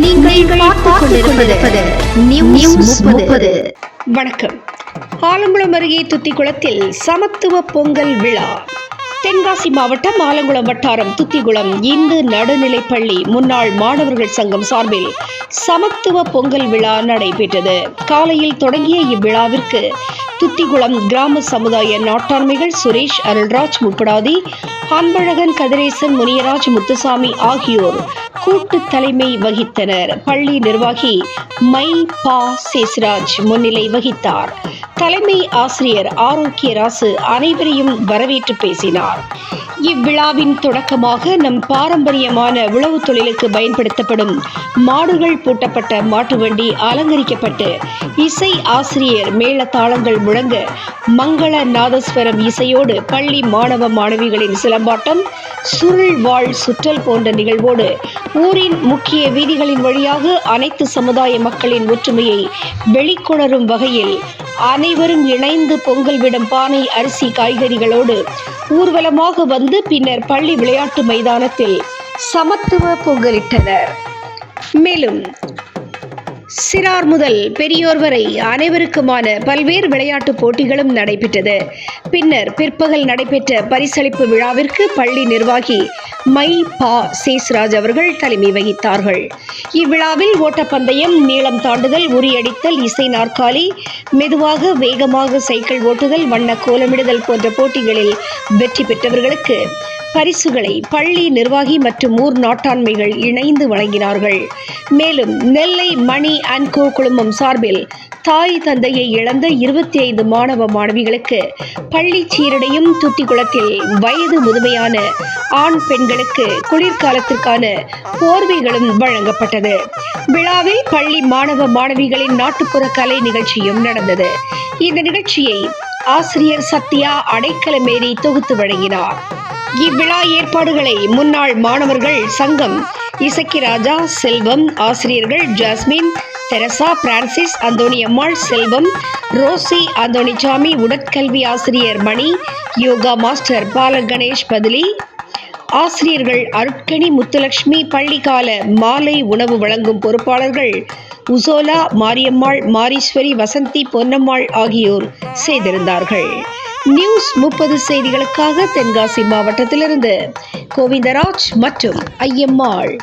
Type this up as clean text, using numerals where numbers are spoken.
நீங்கள் பார்த்துக் கொண்டிருப்பது நியூஸ் 30. வணக்கம். ஆலங்குளம் அருகே துத்திக்குளத்தில் சமத்துவ பொங்கல் விழா. தென்காசி மாவட்டம் ஆலங்குளம் வட்டாரம் துத்திக்குளம் இந்து நடுநிலைப்பள்ளி முன்னாள் மாணவர்கள் சங்கம் சார்பில் சமத்துவ பொங்கல் விழா நடைபெற்றது. காலையில் தொடங்கிய இவ்விழாவிற்கு துத்திக்குளம் கிராம சமுதாய நாட்டாண்மைகள் சுரேஷ், அருள்ராஜ், முப்படாதி, அன்பழகன், கதிரேசன், முனியராஜ், முத்துசாமி ஆகியோர் கூட்டு தலைமை வகித்தனர். பள்ளி நிர்வாகி மை பா சேஸ்ராஜ் முன்னிலை வகித்தார். தலைமை ஆசிரியர் ஆரோக்கியராசு அனைவரையும் வரவேற்று பேசினார். இவ்விழாவின் தொடக்கமாக நம் பாரம்பரியமான உழவு தொழிலுக்கு பயன்படுத்தப்படும் மாடுகள் பூட்டப்பட்ட மாட்டு வண்டி அலங்கரிக்கப்பட்டு இசை ஆசிரியர் மேளதாளங்கள் முழங்க மங்கள நாதஸ்வரம் இசையோடு பள்ளி மாணவ மாணவிகளின் சிலம்பாட்டம், சுருள் வாழ் சுற்றல் போன்ற நிகழ்வோடு ஊரின் முக்கிய வீதிகளின் வழியாக அனைத்து சமுதாய மக்களின் ஒற்றுமையை வெளிக்கொணரும் வகையில் அனைவரும் இணைந்து பொங்கல் விடும் பானை அரிசி காய்கறிகளோடு ஊர்வலமாக வந்து பின்னர் பள்ளி விளையாட்டு மைதானத்தில் சமத்துவ பொங்கலிட்டனர். மேலும் சிறார் முதல் பெரியோர் வரை அனைவருக்குமான பல்வேறு விளையாட்டு போட்டிகளும் நடைபெற்றது. பின்னர் பிற்பகல் நடைபெற்ற பரிசளிப்பு விழாவிற்கு பள்ளி நிர்வாகி மை பா சேஸ்ராஜ் அவர்கள் தலைமை வகித்தார்கள். இவ்விழாவில் ஓட்டப்பந்தயம், நீளம் தாண்டுதல், உரியடித்தல், இசை நாற்காலி, மெதுவாக வேகமாக சைக்கிள் ஓட்டுதல், வண்ண கோலமிடுதல் போன்ற போட்டிகளில் வெற்றி பெற்றவர்களுக்கு பரிசுகளை பள்ளி நிர்வாகி மற்றும் ஊர் நாட்டாண்மைகள் இணைந்து வழங்கினார்கள். மேலும் நெல்லை மணி அண்ட் கோ குழுமம் சார்பில் தாய் தந்தையை இழந்த 25 மாணவ மாணவிகளுக்கு பள்ளி சீருடையும், துத்திக்குளத்தில் வயது முதுமையான ஆண் பெண்களுக்கு குளிர்காலத்திற்கான போர்வைகளும் வழங்கப்பட்டது. விழாவில் பள்ளி மாணவ மாணவிகளின் நாட்டுப்புற கலை நிகழ்ச்சியும் நடந்தது. இந்த நிகழ்ச்சியை ஆசிரியர் சத்யா அடைக்கலமேரி தொகுத்து வழங்கினார். இவ்விழா ஏற்பாடுகளை முன்னாள் மாணவர்கள் சங்கம் இசக்கிராஜா, செல்வம், ஆசிரியர்கள் ஜாஸ்மின், தெரசா, பிரான்சிஸ், அந்தோணியம்மாள், செல்வம், ரோசி, அந்தோணிசாமி, உடற்கல்வி ஆசிரியர் மணி, யோகா மாஸ்டர் பால கணேஷ் பதிலி, ஆசிரியர்கள் அருட்கணி, முத்துலட்சுமி, பள்ளிக்கால மாலை உணவு வழங்கும் பொறுப்பாளர்கள் உசோலா, மாரியம்மாள், மாரீஸ்வரி, வசந்தி, பொன்னம்மாள் ஆகியோர் செய்திருந்தார்கள். நியூஸ் 30 செய்திகளுக்காக தென்காசி மாவட்டத்திலிருந்து கோவிந்தராஜ் மற்றும் ஐயம்மாள்.